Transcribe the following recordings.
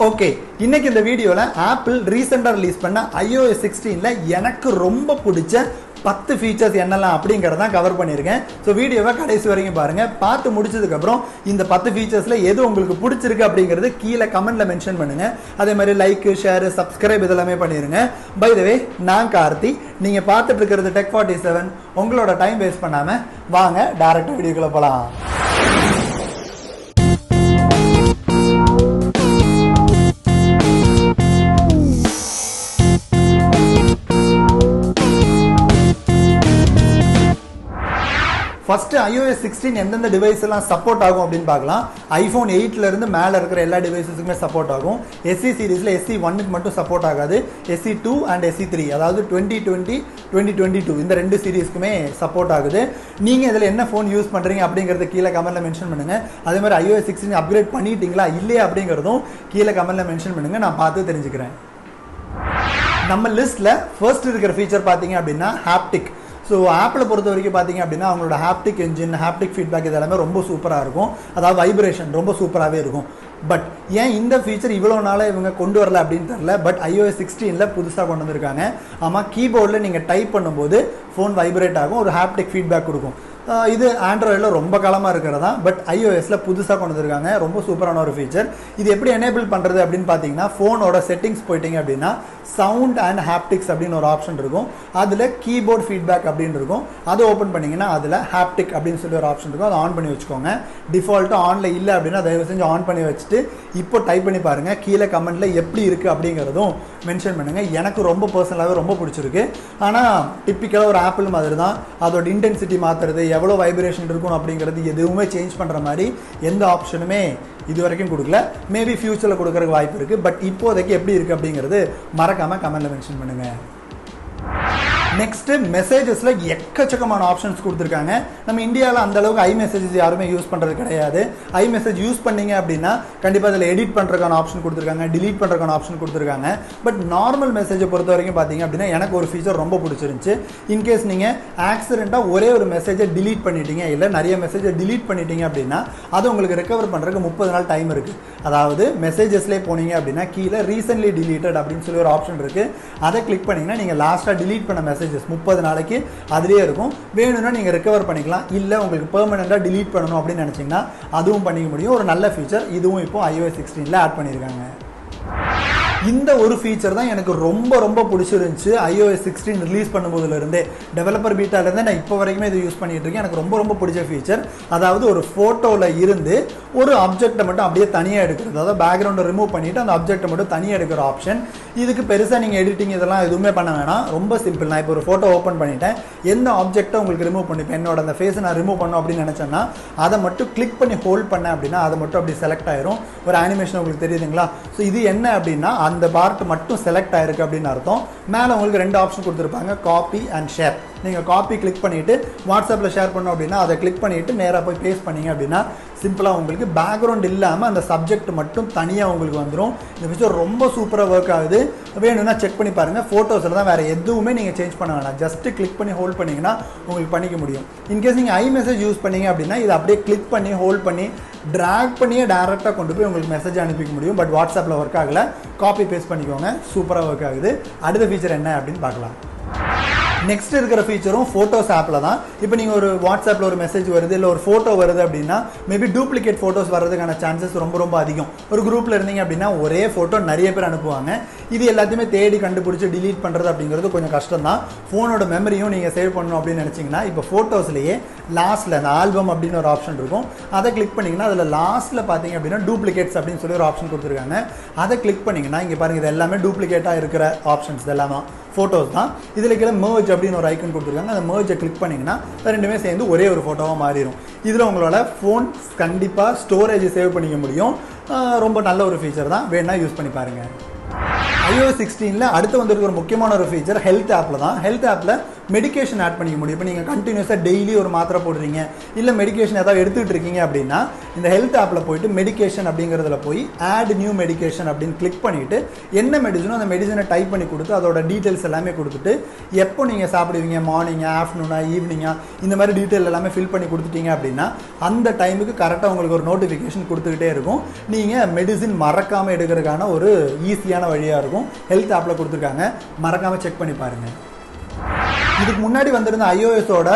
Okay, இன்னைக்கு இந்த வீடியோல ஆப்பிள் ரீசெண்டா ரிலீஸ் பண்ண iOS 16ல எனக்கு ரொம்ப பிடிச்ச 10 ஃபீச்சர்ஸ் என்னெல்லாம் அப்படிங்கறத கவர் பண்ணிருக்கேன். சோ வீடியோவை கடைசி வரைக்கும் பாருங்க. பார்த்து முடிச்சதுக்கு அப்புறம் இந்த 10 ஃபீச்சர்ஸ்ல எது உங்களுக்கு பிடிச்சிருக்கு அப்படிங்கறது கீழ கமெண்ட்ல மென்ஷன் பண்ணுங்க. அதே மாதிரி லைக், ஷேர், சப்ஸ்கிரைப் இதெல்லாம் பண்ணிருங்க. பை தி வே, நான் கார்த்தி. நீங்க பார்த்துட்டு இருக்கிறது டெக் 47. உங்களோட டைம் வேஸ்ட் பண்ணாம வாங்க டைரக்டா வீடியோக்குள்ள போலாம். ஃபர்ஸ்ட் iOS 16 எந்தெந்த டிவைஸ் எல்லாம் சப்போர்ட் ஆகும் அப்படின்னு பார்க்கலாம். iPhone 8ல இருந்து மேல இருக்கிற எல்லா டிவைசஸுக்குமே சப்போர்ட் ஆகும். SE சீரிஸ்ல SE1க்கு மட்டும் சப்போர்ட் ஆகாது. SE2 அண்ட் SE3 அதாவது 2020 2022 இந்த ரெண்டு சீரிஸ்க்குமே சப்போர்ட் ஆகுது. நீங்க இதுல என்ன ஃபோன் யூஸ் பண்றீங்க அப்படிங்கறது கீழ கமெண்ட்ல மென்ஷன் பண்ணுங்க. அதே மாதிரி iOS 16 அப்கிரேட் பண்ணிட்டீங்களா இல்லையா அப்படிங்கறதும் கீழ கமெண்ட்ல மென்ஷன் பண்ணுங்க. நான் பார்த்து தெரிஞ்சுக்கிறேன். நம்ம லிஸ்ட்ல ஃபர்ஸ்ட் இருக்கிற ஃபீச்சர் பாத்தீங்க அப்படின்னா ஹாப்டிக். ஸோ ஆப்பிளை பொறுத்த வரைக்கும் பார்த்தீங்க அப்படின்னா அவங்களோட ஹாப்டிக் என்ஜின், ஹாப்டிக் ஃபீட்பேக் இது எல்லாமே ரொம்ப சூப்பராக இருக்கும். அதாவது வைப்ரேஷன் ரொம்ப சூப்பராகவே இருக்கும். பட் ஏன் இந்த ஃபீச்சர் இவ்வளோ நாளாக இவங்க கொண்டு வரல அப்படின்னு தெரியல. பட் iOS 16ல புதுசாக கொண்டு வந்திருக்காங்க. ஆமாம், கீபோர்டில் நீங்கள் டைப் பண்ணும்போது ஃபோன் வைப்ரேட் ஆகும், ஒரு ஹாப்டிக் ஃபீட்பேக் கொடுக்கும். இது ஆண்ட்ராய்டில் ரொம்ப காலமாக இருக்கிறதா. பட் iOSல புதுசாக கொண்டு வந்திருக்காங்க. ரொம்ப சூப்பரான ஒரு ஃபீச்சர். இது எப்படி எனேபிள் பண்ணுறது அப்படின்னு பார்த்தீங்கன்னா, ஃபோனோட செட்டிங்ஸ் போயிட்டீங்க அப்படின்னா சவுண்ட் அண்ட் ஹாப்டிக்ஸ் அப்படின்னு ஒரு ஆப்ஷன் இருக்கும். அதில் கீபோர்ட் ஃபீட்பேக் அப்படின்னு இருக்கும். அதை ஓப்பன் பண்ணிங்கன்னா அதில் ஹாப்டிக் அப்படின்னு சொல்லி ஒரு ஆப்ஷன் இருக்கும். அதை ஆன் பண்ணி வச்சுக்கோங்க. டிஃபால்ட்டாக ஆனில் இல்லை அப்படின்னா தயவு செஞ்சு ஆன் பண்ணி வச்சுட்டு இப்போ டைப் பண்ணி பாருங்கள். கீழே கமெண்ட்டில் எப்படி இருக்குது அப்படிங்கிறதும் மென்ஷன் பண்ணுங்கள். எனக்கு ரொம்ப பர்சனலாகவே ரொம்ப பிடிச்சிருக்கு. ஆனால் டிப்பிக்கலாக ஒரு ஆப்பிள் மாதிரி தான். அதோட இன்டென்சிட்டி மாற்றுறது, எவ்வளோ வைப்ரேஷன் இருக்கும் அப்படிங்கிறது எதுவுமே சேஞ்ச் பண்ணுற மாதிரி எந்த ஆப்ஷனுமே இது வரைக்கும் கொடுக்கல. மேபி ஃபியூச்சரில் கொடுக்கறதுக்கு வாய்ப்பு இருக்குது. பட் இப்போதைக்கு எப்படி இருக்குது அப்படிங்கிறது மறக்காமல் கமெண்ட்டில் மென்ஷன் பண்ணுங்கள். நெக்ஸ்ட், மெசேஜஸ்ல எக்கச்சக்கமான ஆப்ஷன்ஸ் கொடுத்துருக்காங்க. நம்ம இந்தியாவில் அந்த அளவுக்கு iMessages யாருமே யூஸ் பண்றது கிடையாது. iMessage யூஸ் பண்ணீங்க அப்படின்னா கண்டிப்பாக அதில் எடிட் பண்ணுறதுக்கான ஆப்ஷன் கொடுத்துருக்காங்க, டிலீட் பண்ணுறதுக்கான ஆப்ஷன் கொடுத்துருக்காங்க. பட் நார்மல் மெசேஜை பொறுத்த வரைக்கும் பார்த்தீங்க அப்படின்னா எனக்கு ஒரு ஃபீச்சர் ரொம்ப பிடிச்சிருந்துச்சு. இன்கேஸ் நீங்கள் ஆக்சிடென்ட்டாக ஒரே ஒரு மெசேஜை டிலீட் பண்ணிட்டீங்க, இல்லை நிறைய மெசேஜை டிலீட் பண்ணிட்டீங்க அப்படின்னா அது உங்களுக்கு ரெக்கவர் பண்ணுறதுக்கு 30 நாள் டைம் இருக்குது. அதாவது மெசேஜஸ்லேயே போனீங்க அப்படின்னா கீழே ரீசென்ட்லி டிலீட்டட் அப்படின்னு சொல்லி ஒரு ஆப்ஷன் இருக்குது. அதை கிளிக் பண்ணிங்கன்னா நீங்கள் லாஸ்ட்டாக டிலீட் பண்ண மெசேஜஸ் 30 நாளைக்கு அதுலேயே இருக்கும். வேணும்னா நீங்கள் ரெக்கவர் பண்ணிக்கலாம். இல்லை உங்களுக்கு பெர்மனெண்ட்டாக டிலீட் பண்ணணும் அப்படின்னு நினச்சிங்கன்னா அதுவும் பண்ணிக்க முடியும். ஒரு நல்ல ஃபீச்சர். இதுவும் இப்போ iOS 16ல ஆட் பண்ணியிருக்காங்க. இந்த ஒரு ஃபீச்சர் தான் எனக்கு ரொம்ப ரொம்ப பிடிச்சிருந்துச்சு. iOS 16 ரிலீஸ் பண்ணும்போதுல இருந்தே, டெவலப்பர் பீட்டால இருந்தே நான் இப்போ வரைக்குமே இதை யூஸ் பண்ணிட்டு இருக்கேன். எனக்கு ரொம்ப ரொம்ப பிடிச்ச ஃபீச்சர். அதாவது ஒரு ஃபோட்டோவில் இருந்து ஒரு ஆப்ஜெக்டை மட்டும் அப்படியே தனியாக எடுக்கிறது. அதாவது பேக்ரவுண்டை ரிமூவ் பண்ணிட்டு அந்த ஆப்ஜெக்டை மட்டும் தனியாக எடுக்கிற ஆப்ஷன். இதுக்கு பெருசாக நீங்கள் எடிட்டிங் இதெல்லாம் எதுவுமே பண்ண வேணாம். ரொம்ப சிம்பிள். நான் இப்போ ஒரு ஃபோட்டோ ஓப்பன் பண்ணிட்டேன். எந்த ஆப்ஜெக்டை உங்களுக்கு ரிமூவ் பண்ணிப்பேன், என்னோட அந்த ஃபேஸை நான் ரிமூவ் பண்ணணும் அப்படின்னு நினச்சேன்னா அதை மட்டும் கிளிக் பண்ணி ஹோல்ட் பண்ணேன் அப்படின்னா அதை மட்டும் அப்படி செலக்ட் ஆயிரும். ஒரு அனிமேஷன் உங்களுக்கு தெரியுதுங்களா? ஸோ இது என்ன அப்படின்னா அந்த பார்ட் மட்டும் செலக்ட் ஆயிருக்கு அப்படின்னு அர்த்தம். மேலே உங்களுக்கு 2 ஆப்ஷன் கொடுத்துருப்பாங்க, காப்பி அண்ட் ஷேர். நீங்கள் காப்பி கிளிக் பண்ணிட்டு வாட்ஸ்அப்பில் ஷேர் பண்ணோம் அப்படின்னா அதை கிளிக் பண்ணிட்டு நேராக போய் பேஸ்ட் பண்ணீங்க அப்படின்னா சிம்பிளாக உங்களுக்கு பேக்ரவுண்ட் இல்லாமல் அந்த சப்ஜெக்ட் மட்டும் தனியாக உங்களுக்கு வந்துடும். இந்த ஃபீச்சர் ரொம்ப சூப்பராக ஒர்க் ஆகுது. வேணும்னா செக் பண்ணி பாருங்கள். ஃபோட்டோஸில் தான் வேறு எதுவுமே நீங்கள் சேஞ்ச் பண்ண வேணாம். ஜஸ்ட் கிளிக் பண்ணி ஹோல்ட் பண்ணிங்கன்னா உங்களுக்கு பண்ணிக்க முடியும். இன்கேஸ் நீங்கள் iMessage யூஸ் பண்ணீங்க அப்படின்னா இதை அப்படியே கிளிக் பண்ணி ஹோல்ட் பண்ணி ட்ராக் பண்ணியே டேரெக்டாக கொண்டு போய் உங்களுக்கு மெசேஜ் அனுப்பிக்க முடியும். பட் வாட்ஸ்அப்பில் ஒர்க் ஆகலை. காப்பி பேஸ்ட் பண்ணிக்கோங்க. சூப்பராக ஒர்க் ஆகுது. அடுத்த ஃபீச்சர் என்ன அப்படின்னு பார்க்கலாம். நெக்ஸ்ட் இருக்கிற ஃபீச்சரும் ஃபோட்டோஸ் ஆப்பில் தான். இப்போ நீங்கள் ஒரு வாட்ஸ்அப்பில் ஒரு மெசேஜ் வருது, இல்லை ஒரு ஃபோட்டோ வருது அப்படின்னா மேபி டூப்ளிகேட் ஃபோட்டோஸ் வர்றதுக்கான சான்சஸ் ரொம்ப ரொம்ப அதிகம். ஒரு குரூப்பில் இருந்தீங்க அப்படின்னா ஒரே ஃபோட்டோ நிறைய பேர் அனுப்புவாங்க. இது எல்லாத்தையுமே தேடி கண்டுபிடிச்சி டிலீட் பண்ணுறது அப்படிங்கிறது கொஞ்சம் கஷ்டம் தான். ஃபோனோட மெமரியும் நீங்கள் சேவ் பண்ணணும் அப்படின்னு நினச்சிங்கன்னா இப்போ ஃபோட்டோஸ்லேயே லாஸ்ட்டில் அந்த ஆல்பம் அப்படின்னு ஒரு ஆப்ஷன் இருக்கும். அதை கிளிக் பண்ணிங்கன்னா அதில் லாஸ்ட்டில் பார்த்தீங்க அப்படின்னா டூப்ளிகேட்ஸ் அப்படின்னு சொல்லி ஒரு ஆப்ஷன் கொடுத்துருக்காங்க. அதை கிளிக் பண்ணிங்கன்னா இங்கே பாருங்கள், இது எல்லாமே டூப்ளிகேட்டாக இருக்கிற ஆப்ஷன்ஸ் எல்லாமே ஃபோட்டோஸ் தான். இதில் கீழே merge அப்படின்னு ஒரு ஐக்கன் கொடுத்துருக்காங்க. அந்த merge கிளிக் பண்ணிங்கன்னா ரெண்டுமே சேர்ந்து ஒரே ஒரு ஃபோட்டோவாக மாறிடும். இதில் உங்களோட ஃபோன் கண்டிப்பாக ஸ்டோரேஜ் சேவ் பண்ணிக்க முடியும். ரொம்ப நல்ல ஒரு ஃபீச்சர் தான். வேணா யூஸ் பண்ணி பாருங்கள். iOS 16ல அடுத்து வந்திருக்க ஒரு முக்கியமான ஒரு ஃபீச்சர் ஹெல்த் ஆப்பில் தான். ஹெல்த் ஆப்பில் மெடிகேஷன் ஆட் பண்ணிக்க முடியும். இப்போ நீங்கள் கண்டினியூஸாக டெய்லி ஒரு மாத்திரை போடுறீங்க, இல்லை மெடிகேஷன் ஏதாவது எடுத்துகிட்டு இருக்கீங்க அப்படின்னா இந்த ஹெல்த் ஆப்பில் போயிட்டு மெடிகேஷன் அப்படிங்கிறதுல போய் ஆட் நியூ மெடிகேஷன் அப்படின்னு கிளிக் பண்ணிவிட்டு என்ன மெடிசனோ அந்த மெடிசனை டைப் பண்ணி கொடுத்து அதோட டீட்டெயில்ஸ் எல்லாமே கொடுத்துட்டு எப்போ நீங்கள் சாப்பிடுவீங்க, மார்னிங்கா, ஆஃப்டர்நூனா, ஈவினிங்கா, இந்த மாதிரி டீட்டெயில் எல்லாமே ஃபில் பண்ணி கொடுத்துட்டீங்க அப்படின்னா அந்த டைமுக்கு கரெக்டாக உங்களுக்கு ஒரு நோட்டிஃபிகேஷன் கொடுத்துக்கிட்டே இருக்கும். நீங்கள் மெடிசின் மறக்காமல் எடுக்கிறதுக்கான ஒரு ஈஸியான வழியாக இருக்கும். ஹெல்த் ஆப்பில் கொடுத்துருக்காங்க, மறக்காமல் செக் பண்ணி பாருங்கள். இதுக்கு முன்னாடி வந்திருந்த iOS-ஓட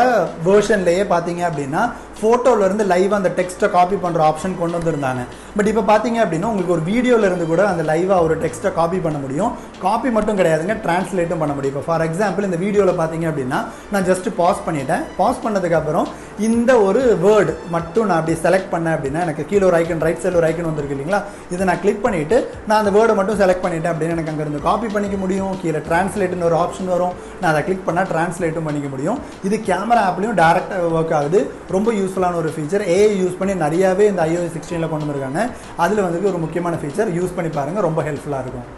வேர்ஷன்லேயே பார்த்தீங்க அப்படின்னா ஃபோட்டோவிலேருந்து லைவாக அந்த டெக்ஸ்ட்டை காப்பி பண்ணுற ஆப்ஷன் கொண்டு வந்திருந்தாங்க. பட் இப்போ பார்த்தீங்க அப்படின்னா உங்களுக்கு ஒரு வீடியோவிலேருந்து கூட அந்த லைவாக ஒரு டெக்ஸ்ட்டை காப்பி பண்ண முடியும். காப்பி மட்டும் கிடையாதுங்க, டிரான்ஸ்லேட்டும் பண்ண முடியும். இப்போ ஃபார் எக்ஸாம்பிள் இந்த வீடியோவில் பார்த்தீங்க அப்படின்னா நான் ஜஸ்ட் பாஸ் பண்ணிட்டேன். பாஸ் பண்ணதுக்கப்புறம் இந்த ஒரு வேர்டு மட்டும் நான் அப்படி செலக்ட் பண்ணேன் அப்படின்னா எனக்கு கீழே ஒரு ஐக்கன், ரைட் சைடில் ஒரு ஐக்கன் வந்திருக்கு இல்லைங்களா, இதை நான் கிளிக் பண்ணிவிட்டு நான் அந்த வேர்டை மட்டும் செலக்ட் பண்ணிட்டேன் அப்படின்னு எனக்கு அங்கேருந்து காப்பி பண்ணிக்க முடியும். கீழே டிரான்ஸ்லேட்னு ஒரு ஆப்ஷன் வரும், நான் அதை கிளிக் பண்ணால் டிரான்ஸ்லேட்டும் பண்ணிக்க முடியும். இது கேமரா ஆப்லையும் டேரெக்டாக ஒர்க் ஆகுது. ரொம்ப யூஸ்ஃபுல்லான ஒரு ஃபீச்சர். ஏஐ யூஸ் பண்ணி நிறையாவே இந்த iOS 16 கொண்டு வந்திருக்காங்க. அதில் வந்து ஒரு முக்கியமான ஃபீச்சர், யூஸ் பண்ணி பாருங்கள், ரொம்ப ஹெல்ப்ஃபுல்லாக இருக்கும்.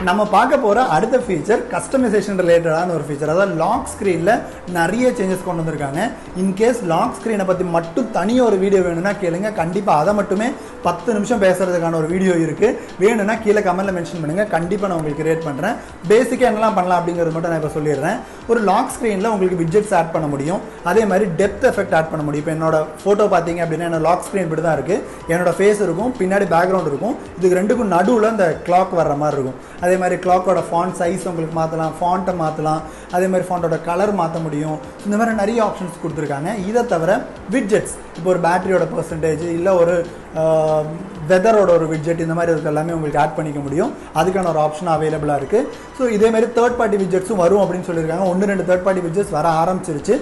நம்ம பார்க்க போகிற அடுத்த ஃபீச்சர் கஸ்டமைசேஷன் ரிலேட்டடான ஒரு ஃபீச்சர். அதாவது லாக் ஸ்க்ரீனில் நிறைய சேஞ்சஸ் கொண்டு வந்திருக்காங்க. இன்கேஸ் லாக் ஸ்க்ரீனை பற்றி மட்டும் தனியாக ஒரு வீடியோ வேணும்னா கேளுங்க, கண்டிப்பாக அதை மட்டுமே 10 நிமிஷம் பேசுகிறதுக்கான ஒரு வீடியோ இருக்குது. வேணும்னா கீழே கமெண்ட்டில் மென்ஷன் பண்ணுங்கள், கண்டிப்பாக நான் உங்களுக்கு கிரியேட் பண்ணுறேன். பேசிக்காக என்னெல்லாம் பண்ணலாம் அப்படிங்கிறது மட்டும் நான் இப்போ சொல்லிடுறேன். ஒரு லாக் ஸ்க்ரீனில் உங்களுக்கு விட்ஜெட்ஸ் ஆட் பண்ண முடியும், அதே மாதிரி டெப்த் எஃபெக்ட் ஆட் பண்ண முடியும். இப்போ என்னோட ஃபோட்டோ பார்த்தீங்க அப்படின்னா என்னோட லாக் ஸ்க்ரீன் இப்படி தான் இருக்குது. என்னோட ஃபேஸ் இருக்கும், பின்னாடி பேக்ரவுண்ட் இருக்கும், இதுக்கு ரெண்டுக்கும் நடுவில் இந்த கிளாக் வர்ற மாதிரி இருக்கும். அதே மாதிரி கிளாக்கோட ஃபாண்ட் சைஸ் உங்களுக்கு மாற்றலாம், ஃபாண்ட்டை மாற்றலாம், அதே மாதிரி ஃபாண்ட்டோட கலர் மாற்ற முடியும். இந்த மாதிரி நிறைய ஆப்ஷன்ஸ் கொடுத்துருக்காங்க. இதை தவிர விட்ஜெட்ஸ், இப்போ ஒரு பேட்டரியோட பர்சன்டேஜ், இல்லை ஒரு வெதரோட ஒரு விட்ஜெட், இந்த மாதிரி இருக்க எல்லாமே உங்களுக்கு ஆட் பண்ணிக்க முடியும். அதுக்கான ஒரு ஆப்ஷன் அவைலபிளாக இருக்குது. ஸோ இதேமாதிரி தேர்ட் பார்ட்டி விட்ஜெட்ஸும் வரும் அப்படின்னு சொல்லியிருக்காங்க. 1-2 தேர்ட் பார்ட்டி விட்ஜெட்ஸ் வர ஆரம்பிச்சிருச்சு.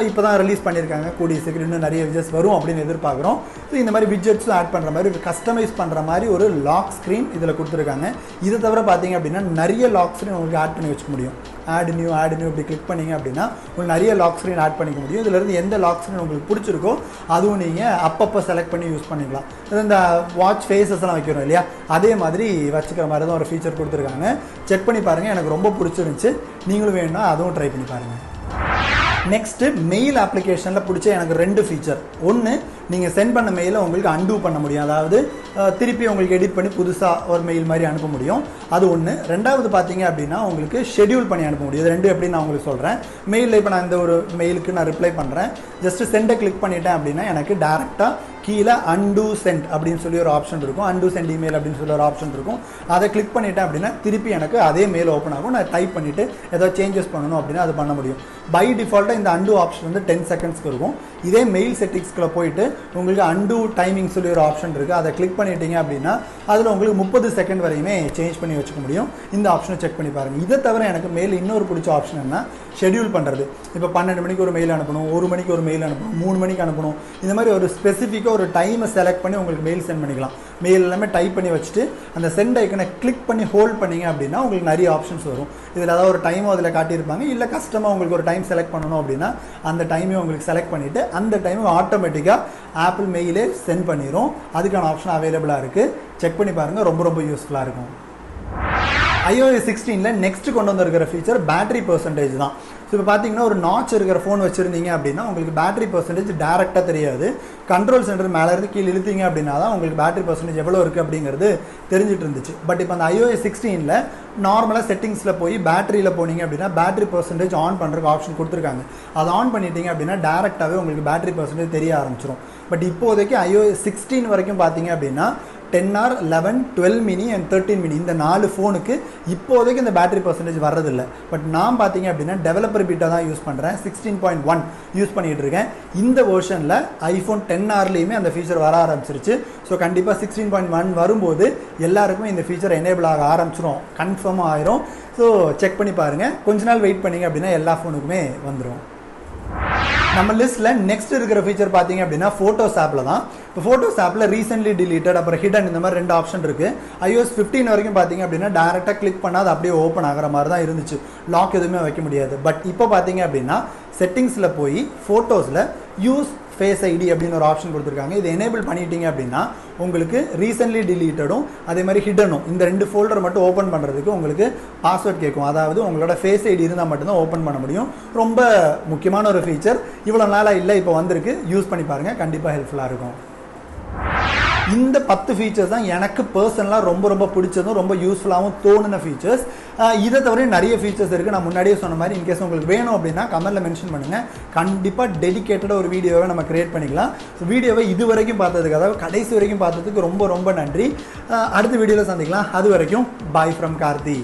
இப்போ தான் ரிலீஸ் பண்ணியிருக்காங்க. கூடிய சீக்கிரம் இன்னும் நிறைய விட்ஜெட்ஸ் வரும் அப்படின்னு எதிர்பார்க்குறோம். ஸோ இந்த மாதிரி விட்ஜெட்ஸும் ஆட் பண்ணுற மாதிரி, கஸ்டமைஸ் பண்ணுற மாதிரி ஒரு லாக் ஸ்க்ரீன் இதில் கொடுத்துருக்காங்க. இதை தவிர பார்த்தீங்க அப்படின்னா நிறைய லாக் ஸ்க்ரீன் உங்களுக்கு ஆட் பண்ணி வச்சுக்க முடியும். ஆட் நியூ இப்படி கிளிக் பண்ணிங்க அப்படின்னா உங்களுக்கு நிறைய லாக் ஸ்க்ரீன் ஆட் பண்ணிக்க முடியும். இதிலிருந்து எந்த லாக் ஸ்க்ரீன் உங்களுக்கு பிடிச்சிருக்கோ அதுவும் நீங்கள் அப்பப்போ செலக்ட் பண்ணி யூஸ் பண்ணிக்கலாம். இந்த வாட்ச் ஃபேஸஸ் எல்லாம் வைக்கிறோம் இல்லையா, அதே மாதிரி வச்சுக்கிற மாதிரி தான் ஒரு ஃபீச்சர் கொடுத்துருக்காங்க. செக் பண்ணி பாருங்கள், எனக்கு ரொம்ப பிடிச்சிருந்துச்சு. நீங்களும் வேணும்னா அதுவும் ட்ரை பண்ணி பாருங்கள். நெக்ஸ்ட்டு மெயில் அப்ளிகேஷனில் பிடிச்ச எனக்கு 2 ஃபீச்சர். ஒன்று, நீங்கள் சென்ட் பண்ண மெயிலை உங்களுக்கு அன்டூ பண்ண முடியும், அதாவது திருப்பி உங்களுக்கு எடிட் பண்ணி புதுசாக ஒரு மெயில் மாதிரி அனுப்ப முடியும். அது ஒன்று. ரெண்டாவது பார்த்தீங்க அப்படின்னா உங்களுக்கு ஷெட்யூல் பண்ணி அனுப்ப முடியும். இது 2 எப்படின்னு நான் உங்களுக்கு சொல்கிறேன். மெயிலில் இப்போ நான் இந்த ஒரு மெயிலுக்கு நான் ரிப்ளை பண்ணுறேன், ஜஸ்ட்டு சென்டை கிளிக் பண்ணிட்டேன் அப்படின்னா எனக்கு டேரெக்டாக கீழே அன்டூ சென்ட் அப்படின்னு சொல்லி ஒரு ஆப்ஷன் இருக்கும், அன்டூ சென்ட் இமெயில் அப்படின்னு சொல்லி ஒரு ஆப்ஷன் இருக்கும். அதை கிளிக் பண்ணிட்டேன் அப்படின்னா திருப்பி எனக்கு அதே மெயில் ஓப்பன் ஆகும். நான் டைப் பண்ணிவிட்டு ஏதாவது சேஞ்சஸ் பண்ணணும் அப்படின்னா அது பண்ண முடியும். பை டிஃபால்ட்டாக இந்த அன்டூ ஆப்ஷன் வந்து 10 செகண்ட்ஸ்க்கு இருக்கும். இதே மெயில் செட்டிங்ஸ்க்குள்ள போயிட்டு உங்களுக்கு அன்டூ டைமிங் சொல்லி ஒரு ஆப்ஷன் இருக்குது. அதை கிளிக் பண்ணிட்டீங்க அப்படின்னா அதில் உங்களுக்கு 30 செகண்ட் வரையுமே சேஞ்ச் பண்ணி வச்சுக்க முடியும். இந்த ஆப்ஷனை செக் பண்ணி பாருங்கள். இதை தவிர எனக்கு மெயில் இன்னொரு பிடிச்ச ஆப்ஷன் என்ன, ஷெட்யூல் பண்ணுறது. இப்போ 12 மணிக்கு ஒரு மெயில் அனுப்பணும், 1 மணிக்கு ஒரு மெயில் அனுப்பணும், 3 மணிக்கு அனுப்பணும். இந்த மாதிரி ஒரு ஸ்பெசிஃபிக்காக ஒரு டைமை செலக்ட் பண்ணி உங்களுக்கு மெயில் சென்ட் பண்ணிக்கலாம். மெயில் எல்லாமே டைப் பண்ணி வச்சுட்டு அந்த சென்ட் ஐக்கனை கிளிக் பண்ணி ஹோல்ட் பண்ணிங்க அப்படின்னா உங்களுக்கு நிறைய ஆப்ஷன்ஸ் வரும். இதில் ஏதாவது ஒரு டைமும் அதில் காட்டியிருப்பாங்க. இல்லை கஸ்டமாக உங்களுக்கு ஒரு டைம் செலக்ட் பண்ணணும் அப்படின்னா அந்த டைமையும் உங்களுக்கு செலக்ட் பண்ணிவிட்டு அந்த டைமும் ஆட்டோமேட்டிக்காக ஆப்பிள் மெயிலே சென்ட் பண்ணிடும். அதுக்கான ஆப்ஷன் அவைலபிளாக இருக்குது. செக் பண்ணி பாருங்கள், ரொம்ப ரொம்ப யூஸ்ஃபுல்லாக இருக்கும். iOS 16 நெக்ஸ்ட் கொண்டு வந்திருக்கிற ஃபீச்சர் பேட்டரி பர்சன்டேஜ் தான். ஸோ இப்போ பார்த்தீங்கன்னா ஒரு நாச் இருக்கிற ஃபோன் வச்சுருந்தீங்க அப்படின்னா உங்களுக்கு பேட்டரி பர்சன்டேஜ் டேரெக்டாக தெரியாது. கண்ட்ரோல் சென்டர் மேலேருந்து கீழே இழுத்தீங்க அப்படின்னா தான் உங்களுக்கு பேட்டரி பர்சன்டேஜ் எவ்வளோ இருக்குது அப்படிங்கிறது தெரிஞ்சிட்டு இருந்துச்சு. பட் இப்போ அந்த iOS 16 நார்மலாக செட்டிங்ஸில் போய் பேட்டரியில் போனீங்க அப்படின்னா பேட்டரி பர்சன்டேஜ் ஆன் பண்ணுறதுக்கு ஆப்ஷன் கொடுத்துருக்காங்க. அதை ஆன் பண்ணிட்டீங்க அப்படின்னா டேரெக்டாகவே உங்களுக்கு பேட்டரி பர்சன்டேஜ் தெரிய ஆரம்பிச்சிடும். பட் இப்போதைக்கு iOS 16 வரைக்கும் பார்த்தீங்க அப்படின்னா 10R, 11, 12 மினி அண்ட் 13 மினி இந்த 4 ஃபோனுக்கு இப்போதைக்கு இந்த பேட்டரி பர்சன்டேஜ் வர்றதில்லை. பட் நான் பார்த்தீங்க அப்படின்னா டெவலப்பர் பீட்டா தான் யூஸ் பண்ணுறேன், 16.1 யூஸ் பண்ணிகிட்டு இருக்கேன். இந்த வெர்ஷனில் iPhone 10Rலேயுமே அந்த ஃபீச்சர் வர ஆரம்பிச்சிருச்சு. ஸோ கண்டிப்பாக 16.1 வரும்போது எல்லாருக்குமே இந்த ஃபீச்சர் எனேபிள் ஆக ஆரம்பிச்சிடும், கன்ஃபார்மாக ஆயிரும். ஸோ செக் பண்ணி பாருங்கள். கொஞ்ச நாள் வெயிட் பண்ணிங்க அப்படின்னா எல்லா ஃபோனுக்குமே வந்துடும். நம்ம லிஸ்ட்டில் நெக்ஸ்ட் இருக்கிற ஃபீச்சர் பார்த்தீங்க அப்படின்னா ஃபோட்டோஸ் ஆப்பில் தான். இப்போ ஃபோட்டோஸ் ஆப்பில் ரீசென்ட்லி டிலீட்டட் அப்புறம் ஹிடன் இந்த மாதிரி 2 ஆப்ஷன் இருக்குது. iOS 15 வரைக்கும் பார்த்தீங்க அப்படின்னா டேரெக்டாக கிளிக் பண்ணால் அது அப்படியே ஓப்பன் ஆகிற மாதிரி தான் இருந்துச்சு, லாக் எதுவுமே வைக்க முடியாது. பட் இப்போ பார்த்தீங்க அப்படின்னா செட்டிங்ஸில் போய் ஃபோட்டோஸில் யூஸ் ஃபேஸ் ஐடி அப்படின்னு ஒரு ஆப்ஷன் கொடுத்துருக்காங்க. இது எனேபிள் பண்ணிட்டீங்க அப்படின்னா உங்களுக்கு ரீசென்ட்லி டிலீட்டடும் அதே மாதிரி ஹிடனும் இந்த 2 ஃபோல்டர் மட்டும் ஓப்பன் பண்ணுறதுக்கு உங்களுக்கு பாஸ்வேர்ட் கேட்கும். அதாவது உங்களோட ஃபேஸ் ஐடி இருந்தால் மட்டும்தான் ஓப்பன் பண்ண முடியும். ரொம்ப முக்கியமான ஒரு ஃபீச்சர். இவ்வளோ நாளாக இல்லை, இப்போ வந்திருக்கு. யூஸ் பண்ணி பாருங்கள், கண்டிப்பாக ஹெல்ப்ஃபுல்லாக இருக்கும். இந்த 10 ஃபீச்சர்ஸ் தான் எனக்கு பர்சனலாக ரொம்ப பிடிச்சதும் ரொம்ப யூஸ்ஃபுல்லாகவும் தோணுன ஃபீச்சர்ஸ். இதை தவிர நிறைய ஃபீச்சர்ஸ் இருக்குது. நான் முன்னாடியே சொன்ன மாதிரி இன்கேஸ் உங்களுக்கு வேணும் அப்படின்னா கமெண்ட்டில் மென்ஷன் பண்ணுங்கள். கண்டிப்பாக டெடிகேட்டடாக ஒரு வீடியோவை நம்ம கிரியேட் பண்ணிக்கலாம். ஸோ வீடியோவை இது வரைக்கும் பார்த்ததுக்கு, அதாவது கடைசி வரைக்கும் பார்த்ததுக்கு ரொம்ப நன்றி. அடுத்த வீடியோவில் சந்திக்கலாம். அது வரைக்கும் பாய் ஃப்ரம் கார்த்தி.